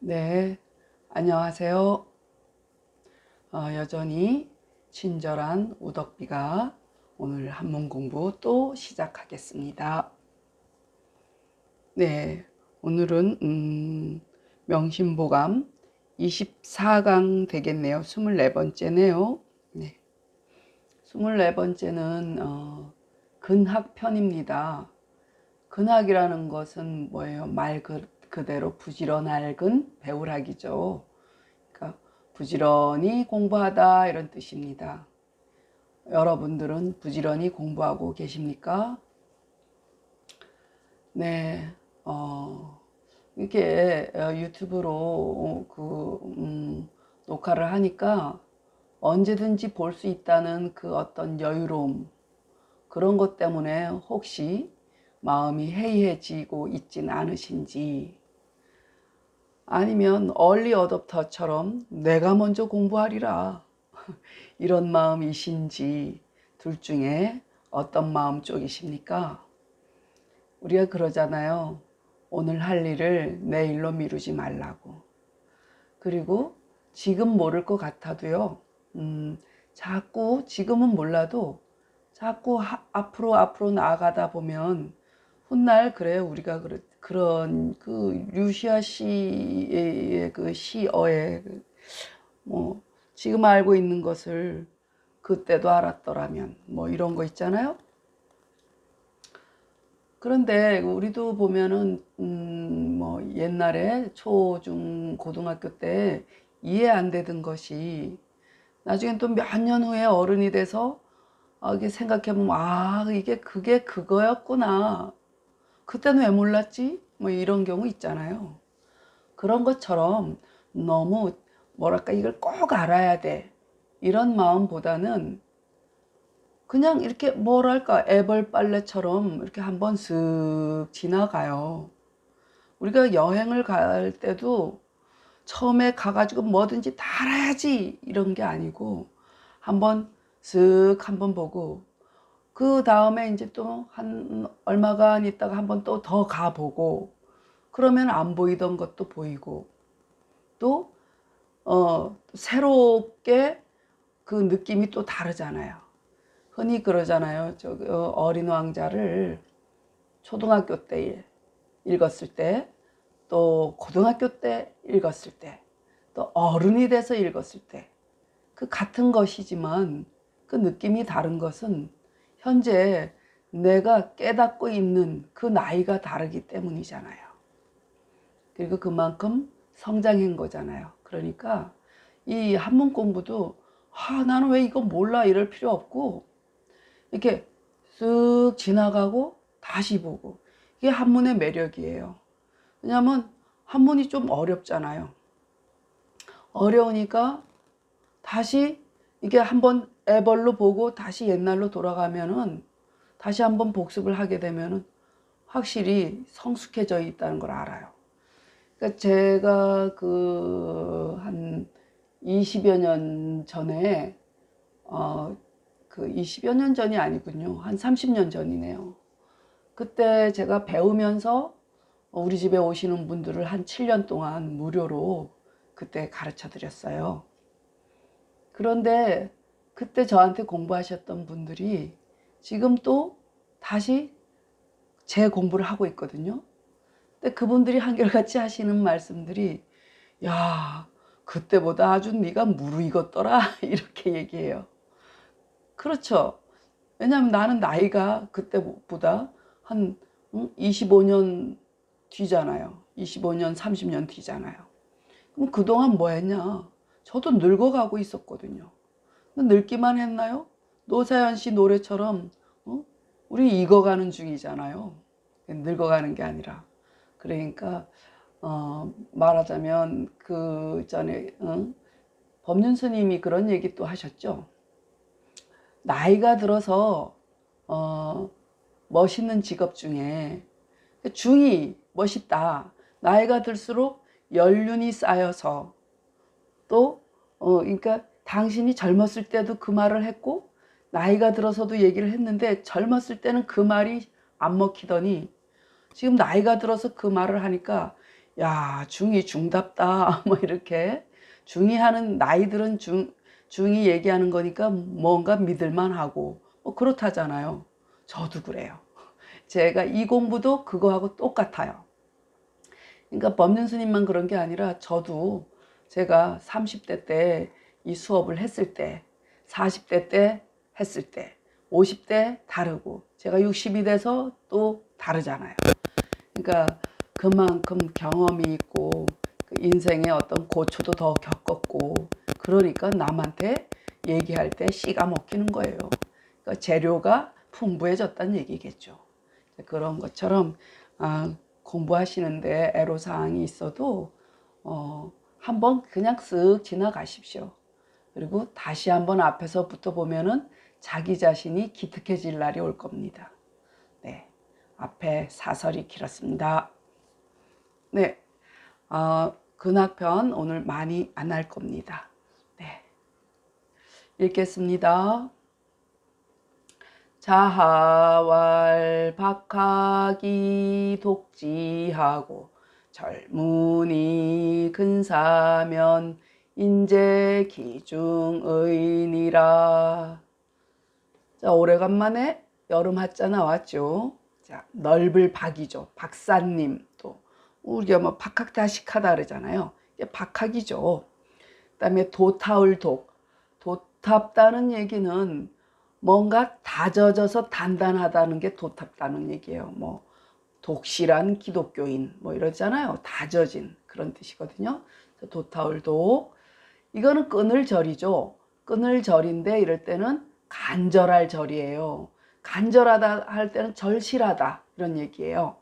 네, 안녕하세요. 여전히 친절한 우덕비가 오늘 한문 공부 또 시작하겠습니다. 네, 오늘은 명심보감 24강 되겠네요. 24번째네요. 네, 24번째는 근학편입니다. 근학이라는 것은 뭐예요? 말 그대로 부지런할근 배울학이죠. 그러니까 부지런히 공부하다 이런 뜻입니다. 여러분들은 부지런히 공부하고 계십니까? 네, 이게 유튜브로 녹화를 하니까 언제든지 볼 수 있다는 그 어떤 여유로움, 그런 것 때문에 혹시 마음이 해이해지고 있진 않으신지, 아니면 얼리 어댑터처럼 내가 먼저 공부하리라 이런 마음이신지, 둘 중에 어떤 마음 쪽이십니까? 우리가 그러잖아요. 오늘 할 일을 내일로 미루지 말라고. 그리고 지금 모를 것 같아도요, 자꾸 지금은 몰라도 자꾸 앞으로 나아가다 보면 훗날, 그래, 우리가 그런 그 류시아 씨의 그 시어에 뭐 지금 알고 있는 것을 그때도 알았더라면 뭐 이런 거 있잖아요. 그런데 우리도 보면은 뭐 옛날에 초, 중, 고등학교 때 이해 안 되던 것이 나중엔 또 몇 년 후에 어른이 돼서 이게 생각해보면 이게 그게 그거였구나. 그때는 왜 몰랐지? 뭐 이런 경우 있잖아요. 그런 것처럼 너무 뭐랄까 이걸 꼭 알아야 돼. 이런 마음보다는 그냥 이렇게 뭐랄까 애벌 빨래처럼 이렇게 한번 쓱 지나가요. 우리가 여행을 갈 때도 처음에 가가지고 뭐든지 다 알아야지 이런 게 아니고 한번 쓱 한번 보고 그 다음에 이제 또 한 얼마간 있다가 한번 또 더 가보고 그러면 안 보이던 것도 보이고 또 새롭게 그 느낌이 또 다르잖아요. 흔히 그러잖아요. 어린 왕자를 초등학교 때 읽었을 때, 또 고등학교 때 읽었을 때, 또 어른이 돼서 읽었을 때, 그 같은 것이지만 그 느낌이 다른 것은 현재 내가 깨닫고 있는 그 나이가 다르기 때문이잖아요. 그리고 그만큼 성장한 거잖아요. 그러니까 이 한문 공부도 나는 왜 이거 몰라 이럴 필요 없고 이렇게 쓱 지나가고 다시 보고, 이게 한문의 매력이에요. 왜냐하면 한문이 좀 어렵잖아요. 어려우니까 다시 이게 한번 애벌로 보고 다시 옛날로 돌아가면은 다시 한번 복습을 하게 되면은 확실히 성숙해져 있다는 걸 알아요. 그러니까 제가 한 20여 년 전에 그 20여 년 전이 아니군요. 한 30년 전이네요. 그때 제가 배우면서 우리 집에 오시는 분들을 한 7년 동안 무료로 그때 가르쳐 드렸어요. 그런데 그때 저한테 공부하셨던 분들이 지금 또 다시 제 공부를 하고 있거든요. 근데 그분들이 한결같이 하시는 말씀들이, 야, 그때보다 아주 네가 무르익었더라 이렇게 얘기해요. 그렇죠. 왜냐하면 나는 나이가 그때보다 한 25년 뒤잖아요. 25년, 30년 뒤잖아요. 그럼 그동안 뭐 했냐? 저도 늙어가고 있었거든요. 늙기만 했나요? 노사연 씨 노래처럼 우리 익어가는 중이잖아요. 늙어가는 게 아니라. 그러니까 말하자면 그 전에 법륜 스님이 그런 얘기 또 하셨죠. 나이가 들어서 멋있는 직업 중에 중이 멋있다. 나이가 들수록 연륜이 쌓여서 또 그러니까 당신이 젊었을 때도 그 말을 했고 나이가 들어서도 얘기를 했는데 젊었을 때는 그 말이 안 먹히더니 지금 나이가 들어서 그 말을 하니까 야, 중이 중답다. 뭐 이렇게 중이 하는 나이들은 중이 얘기하는 거니까 뭔가 믿을만 하고 뭐 그렇다잖아요. 저도 그래요. 제가 이 공부도 그거하고 똑같아요. 그러니까 법륜 스님만 그런 게 아니라 저도 제가 30대 때 이 수업을 했을 때, 40대 때 했을 때, 50대 다르고 제가 60이 돼서 또 다르잖아요. 그러니까 그만큼 경험이 있고 그 인생의 어떤 고초도 더 겪었고 그러니까 남한테 얘기할 때 씨가 먹히는 거예요. 그러니까 재료가 풍부해졌다는 얘기겠죠. 그런 것처럼 공부하시는데 애로사항이 있어도 한번 그냥 쓱 지나가십시오. 그리고 다시 한번 앞에서부터 보면은 자기 자신이 기특해질 날이 올 겁니다. 네, 앞에 사설이 길었습니다. 네, 근학편 오늘 많이 안 할 겁니다. 네, 읽겠습니다. 자하왈 박하기 독지하고 젊은이 근사면 인재 기중의니라. 자, 오래간만에 여름 한자 나왔죠. 자, 넓을 박이죠. 박사님 또 우리가 뭐 박학다식하다 그러잖아요. 이게 박학이죠. 그다음에 도타을 도탑다는 얘기는 뭔가 다져져서 단단하다는 게 도탑다는 얘기예요. 뭐 독실한 기독교인 뭐 이러잖아요. 다져진 그런 뜻이거든요. 도타을독 이거는 끊을 절이죠. 끊을 절인데 이럴 때는 간절할 절이에요. 간절하다 할 때는 절실하다 이런 얘기예요.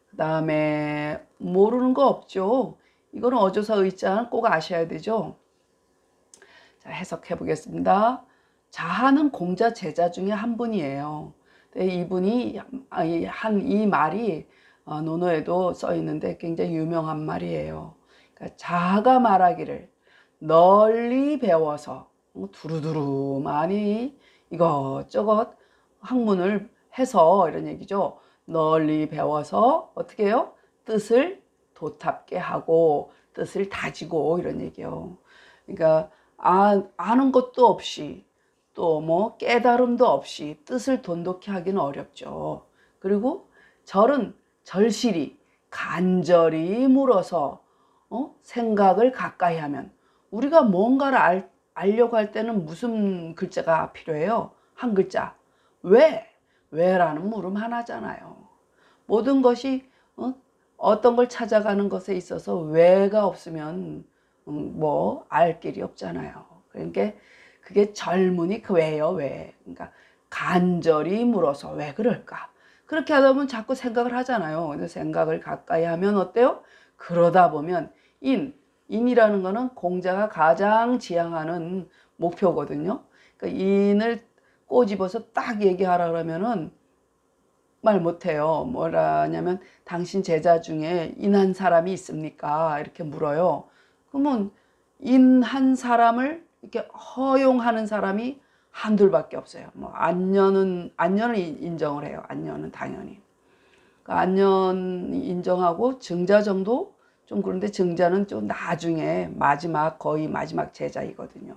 그 다음에 모르는 거 없죠. 이거는 어조사 의자는 꼭 아셔야 되죠. 자, 해석해 보겠습니다. 자하는 공자 제자 중에 한 분이에요. 이분이 한 이 말이 논어에도 써 있는데 굉장히 유명한 말이에요. 그러니까 자하가 말하기를 널리 배워서 두루두루 많이 이것저것 학문을 해서 이런 얘기죠. 널리 배워서 어떻게 해요? 뜻을 도탑게 하고 뜻을 다지고 이런 얘기예요. 그러니까 아는 것도 없이 또 뭐 깨달음도 없이 뜻을 돈독히 하기는 어렵죠. 그리고 절은 절실히 간절히 물어서 생각을 가까이 하면 우리가 뭔가를 알려고 할 때는 무슨 글자가 필요해요? 한 글자. 왜? 왜라는 물음 하나잖아요. 모든 것이 어떤 걸 찾아가는 것에 있어서 왜가 없으면 뭐 알 길이 없잖아요. 그러니까 그게 젊은이 그 왜요, 왜? 그러니까 간절히 물어서 왜 그럴까? 그렇게 하다 보면 자꾸 생각을 하잖아요. 근데 생각을 가까이 하면 어때요? 그러다 보면 인이라는 거는 공자가 가장 지향하는 목표거든요. 그러니까 인을 꼬집어서 딱 얘기하라 그러면은 말 못해요. 뭐라냐면 당신 제자 중에 인한 사람이 있습니까? 이렇게 물어요. 그러면 인한 사람을 이렇게 허용하는 사람이 한둘밖에 없어요. 뭐 안년은 인정을 해요. 안년은 당연히. 그러니까 안년 인정하고 증자 정도 좀 그런데 증자는 좀 나중에 거의 마지막 제자이거든요.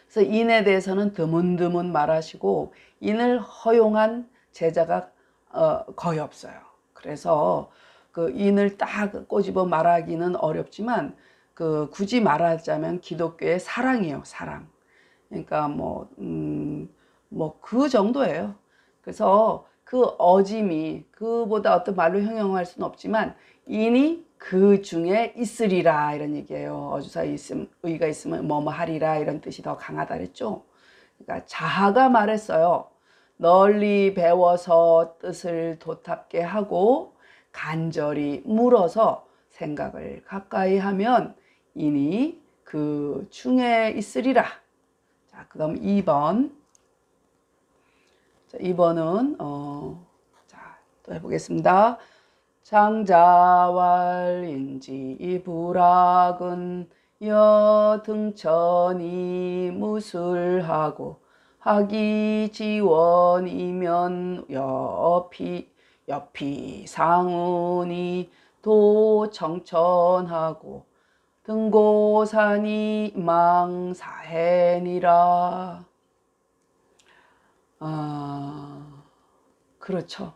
그래서 인에 대해서는 드문드문 말하시고 인을 허용한 제자가 거의 없어요. 그래서 그 인을 딱 꼬집어 말하기는 어렵지만 그 굳이 말하자면 기독교의 사랑이에요. 사랑. 그러니까 뭐 그 정도예요. 그래서 그 어짐이 그보다 어떤 말로 형용할 수는 없지만 인이 그 중에 있으리라 이런 얘기예요. 어주사 있음 의가 있으면 뭐뭐 하리라 이런 뜻이 더 강하다 그랬죠. 그러니까 자하가 말했어요. 널리 배워서 뜻을 도탑게 하고 간절히 물어서 생각을 가까이 하면 인이 그 중에 있으리라. 자, 그다음 2번. 자, 2번은 자, 또 해보겠습니다. 장자왈인지 불악은 여등천이 무술하고 하기지원이면 옆이 상운이 도청천하고 등고산이 망사해니라. 그렇죠.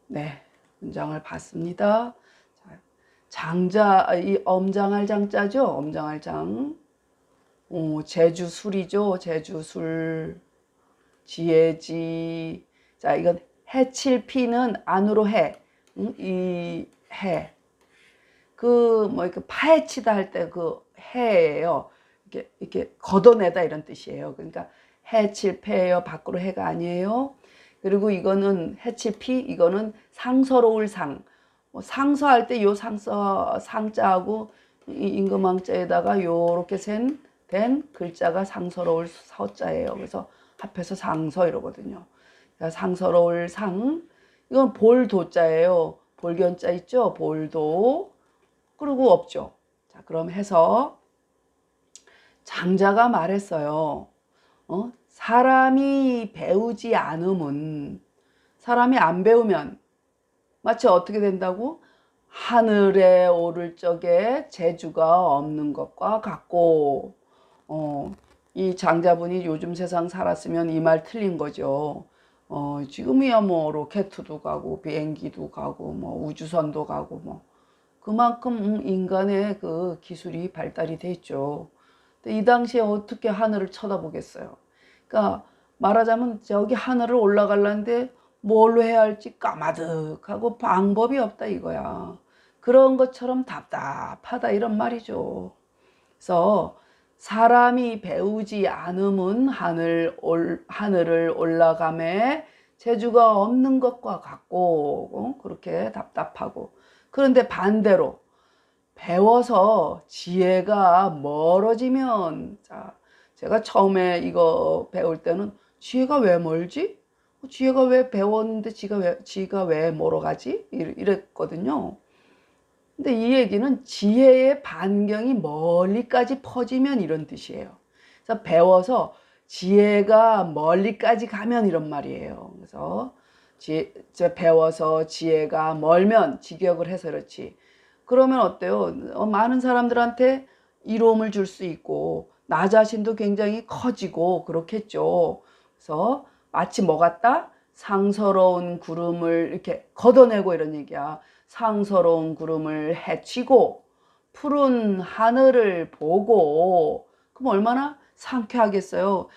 네, 문장을 봤습니다. 자, 장자, 이 엄장할 장자죠. 엄장할 장. 제주술이죠. 제주술. 지혜지. 자, 이건 해칠 피는 안으로 해. 이 해. 이렇게 파헤치다 할 때 그 해예요. 이렇게 걷어내다 이런 뜻이에요. 그러니까 해칠 패예요. 밖으로 해가 아니에요. 그리고 이거는 해칠 피, 이거는 상서로울 상. 상서할 때 요 상자하고 임금왕자에다가 요렇게 된 글자가 상서로울 서자예요. 그래서 합해서 상서 이러거든요. 그러니까 상서로울 상. 이건 볼도자예요. 볼견자 있죠? 볼도. 그리고 없죠. 자, 그럼 해서 장자가 말했어요. 사람이 배우지 않으면, 사람이 안 배우면 마치 어떻게 된다고? 하늘에 오를 적에 재주가 없는 것과 같고. 이 장자분이 요즘 세상 살았으면 이 말 틀린 거죠. 지금이야 뭐 로켓도 가고 비행기도 가고 뭐 우주선도 가고 뭐 그만큼 인간의 그 기술이 발달이 됐죠. 근데 이 당시에 어떻게 하늘을 쳐다보겠어요. 그러니까 말하자면 저기 하늘을 올라가려는데 뭘로 해야 할지 까마득하고 방법이 없다 이거야. 그런 것처럼 답답하다 이런 말이죠. 그래서 사람이 배우지 않으면 하늘을 올라감에 재주가 없는 것과 같고 그렇게 답답하고, 그런데 반대로 배워서 지혜가 멀어지면, 자, 제가 처음에 이거 배울 때는 지혜가 왜 멀지? 지혜가 왜 배웠는데 지가 왜 멀어가지? 이랬거든요. 근데 이 얘기는 지혜의 반경이 멀리까지 퍼지면 이런 뜻이에요. 그래서 배워서 지혜가 멀리까지 가면 이런 말이에요. 그래서 배워서 지혜가 멀면 직역을 해서 그렇지. 그러면 어때요? 많은 사람들한테 이로움을 줄 수 있고 나 자신도 굉장히 커지고 그렇겠죠. 그래서 마치 뭐 같다? 상서로운 구름을 이렇게 걷어내고 이런 얘기야. 상서로운 구름을 헤치고 푸른 하늘을 보고, 그럼 얼마나 상쾌하겠어요.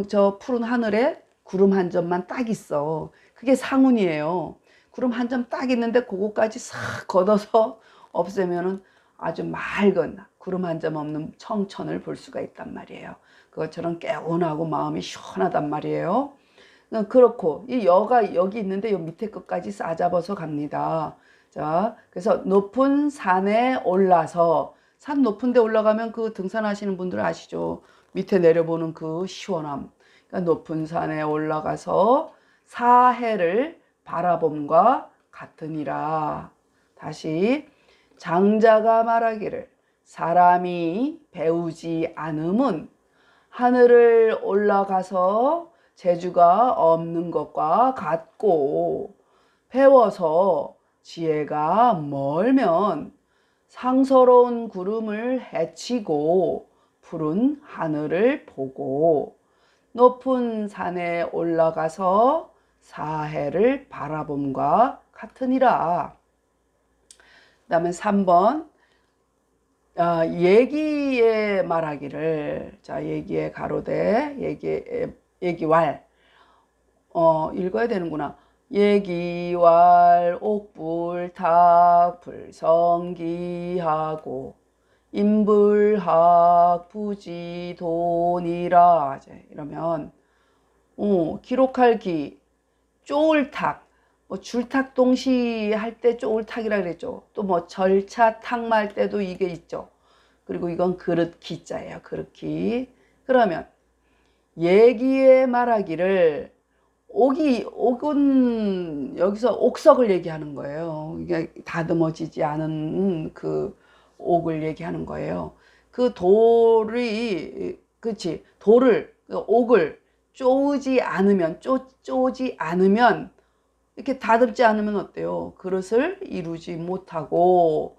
저 푸른 하늘에 구름 한 점만 딱 있어. 그게 상운이에요. 구름 한 점 딱 있는데 그거까지 싹 걷어서 없애면은 아주 맑은 구름 한 점 없는 청천을 볼 수가 있단 말이에요. 그것처럼 개운하고 마음이 시원하단 말이에요. 그렇고 이 여가 여기 있는데 요 밑에 끝까지 싸잡아서 갑니다. 자, 그래서 높은 산에 올라서, 산 높은 데 올라가면 그 등산하시는 분들 아시죠? 밑에 내려보는 그 시원함. 그러니까 높은 산에 올라가서 사해를 바라봄과 같으니라. 다시 장자가 말하기를 사람이 배우지 않음은 하늘을 올라가서 재주가 없는 것과 같고, 배워서 지혜가 멀면 상서로운 구름을 헤치고 푸른 하늘을 보고 높은 산에 올라가서 사해를 바라봄과 같으니라. 그 다음에 3번 얘기에 말하기를, 자, 얘기에 가로대 얘기왈 읽어야 되는구나. 얘기왈 옥불탁 불성기하고 임불학 부지돈이라. 이러면 기록할 기, 쪼을탁, 뭐 줄탁동시 할 때 쪼을탁이라 그랬죠. 또 뭐 절차 탁말 때도 이게 있죠. 그리고 이건 그릇 기자예요. 그릇 기. 그러면 얘기에 말하기를, 옥은 여기서 옥석을 얘기하는 거예요. 이게 다듬어지지 않은 그 옥을 얘기하는 거예요. 그 돌이, 그치, 옥을 쪼지 않으면 이렇게 다듬지 않으면 어때요? 그릇을 이루지 못하고,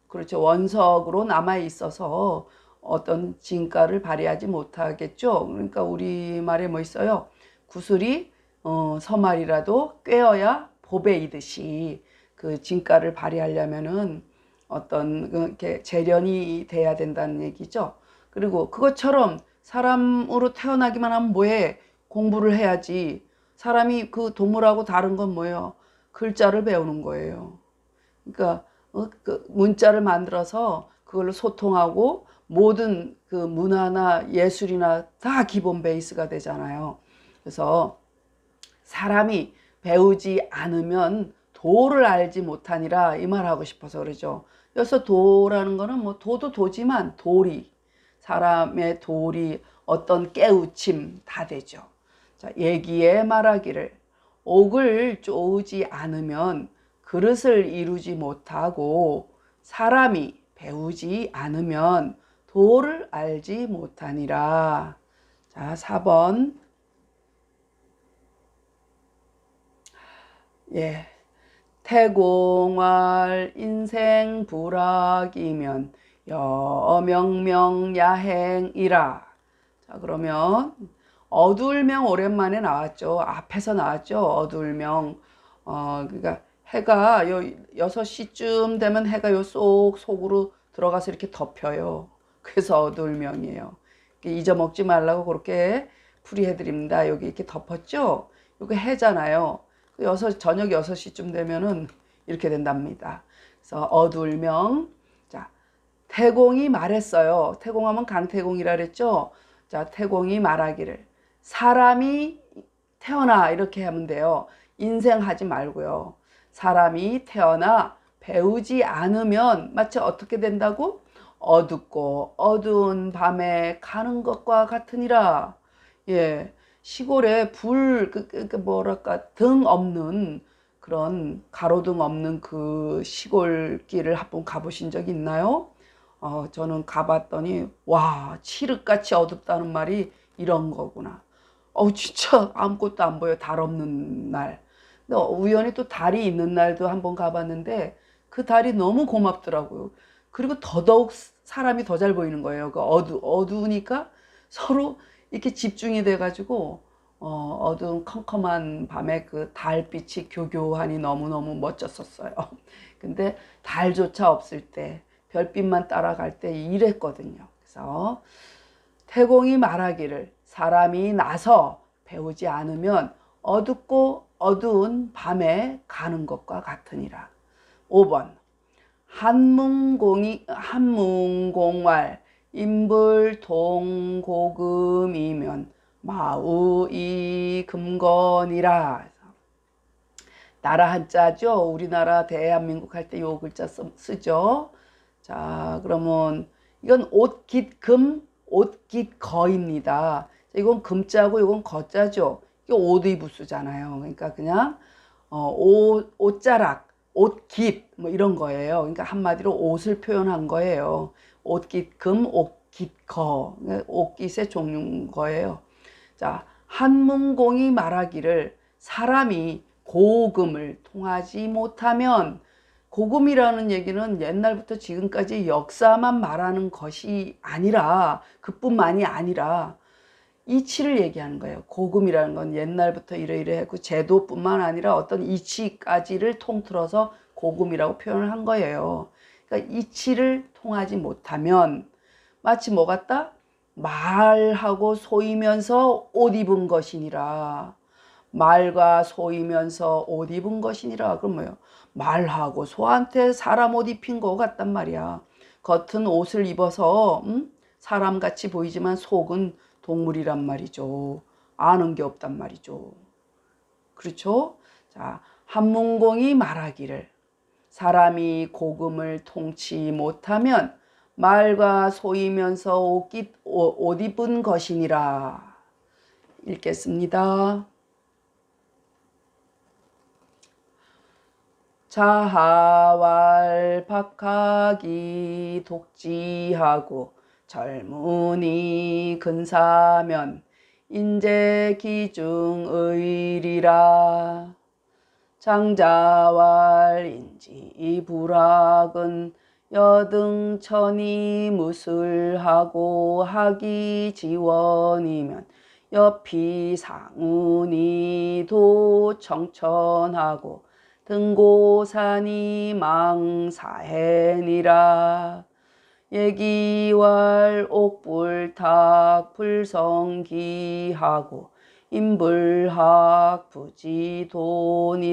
그렇죠. 원석으로 남아 있어서 어떤 진가를 발휘하지 못하겠죠. 그러니까 우리말에 뭐 있어요? 구슬이 서말이라도 꿰어야 보배이듯이 그 진가를 발휘하려면은 어떤 이렇게 재련이 돼야 된다는 얘기죠. 그리고 그것처럼 사람으로 태어나기만 하면 뭐해? 공부를 해야지. 사람이 그 동물하고 다른 건 뭐예요? 글자를 배우는 거예요. 그러니까 그 문자를 만들어서 그걸로 소통하고 모든 그 문화나 예술이나 다 기본 베이스가 되잖아요. 그래서 사람이 배우지 않으면 도를 알지 못하니라 이 말하고 싶어서 그러죠. 그래서 도라는 거는 뭐 도도 도지만 도리, 사람의 도리, 어떤 깨우침 다 되죠. 자, 얘기에 말하기를 옥을 쪼우지 않으면 그릇을 이루지 못하고 사람이 배우지 않으면 도를 알지 못하니라. 자, 4번. 예. 태공할 인생 불악이면 여명명야행이라. 자, 그러면 어두울명 오랜만에 나왔죠. 앞에서 나왔죠. 어두울명. 그러니까 해가 요 6시쯤 되면 해가 요 속으로 들어가서 이렇게 덮여요. 그래서 어두울명이에요. 잊어먹지 말라고 그렇게 풀이해 드립니다. 여기 이렇게 덮었죠? 이거 해잖아요. 저녁 6시쯤 되면은 이렇게 된답니다. 그래서 어두울명. 자, 태공이 말했어요. 태공하면 강태공이라 그랬죠? 자, 태공이 말하기를 사람이 태어나 이렇게 하면 돼요. 인생 하지 말고요. 사람이 태어나 배우지 않으면 마치 어떻게 된다고? 어둡고 어두운 밤에 가는 것과 같으니라. 예. 시골에 뭐랄까, 등 없는 그런 가로등 없는 그 시골길을 한번 가보신 적 있나요? 저는 가봤더니, 와, 칠흑같이 어둡다는 말이 이런 거구나. 진짜 아무것도 안 보여. 달 없는 날. 근데 우연히 또 달이 있는 날도 한번 가봤는데, 그 달이 너무 고맙더라고요. 그리고 더더욱 사람이 더 잘 보이는 거예요. 그 어두우니까 서로 이렇게 집중이 돼가지고, 어두운 컴컴한 밤에 그 달빛이 교교하니 너무너무 멋졌었어요. 근데 달조차 없을 때, 별빛만 따라갈 때 이랬거든요. 그래서 태공이 말하기를 사람이 나서 배우지 않으면 어둡고 어두운 밤에 가는 것과 같으니라. 5번. 한문공왈 인불동고금이면 마우이 금건이라. 나라 한자죠. 우리나라 대한민국 할 때 요 글자 쓰죠. 자, 그러면 이건 옷깃금, 옷깃거입니다. 이건 금자고 이건 거자죠. 이게 오드이부스잖아요. 그러니까 그냥 옷자락, 옷깃 뭐 이런 거예요. 그러니까 한마디로 옷을 표현한 거예요. 옷깃금, 옷깃거, 옷깃의 종류인 거예요. 자, 한문공이 말하기를 사람이 고금을 통하지 못하면, 고금이라는 얘기는 옛날부터 지금까지 역사만 말하는 것이 아니라, 그뿐만이 아니라 이치를 얘기하는 거예요. 고금이라는 건 옛날부터 이래이래했고 제도뿐만 아니라 어떤 이치까지를 통틀어서 고금이라고 표현을 한 거예요. 그러니까 이치를 통하지 못하면 마치 뭐 같다? 말하고 소이면서 옷 입은 것이니라. 말과 소이면서 옷 입은 것이니라. 그럼 뭐예요? 말하고 소한테 사람 옷 입힌 거 같단 말이야. 겉은 옷을 입어서 사람같이 보이지만 속은 동물이란 말이죠. 아는 게 없단 말이죠. 그렇죠? 자, 한문공이 말하기를 사람이 고금을 통치 못하면 말과 소이면서 옷 입은 것이니라. 읽겠습니다. 자하왈 박하기 독지하고 젊은이 근사면 인재 기중의리라. 장자왈인지 불학은 여등천이 무술하고 하기지원이면 여피상운이 도청천하고 등고산이 망사해니라. 예기왈 옥불탁 불성기하고 인불학 부지돈이라.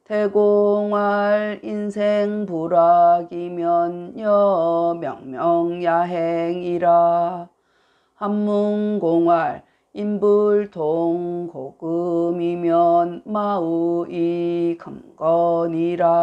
대공할 인생 불학이면 여명명야행이라. 한문공할 인불동 고금이면 마우이 금건이라.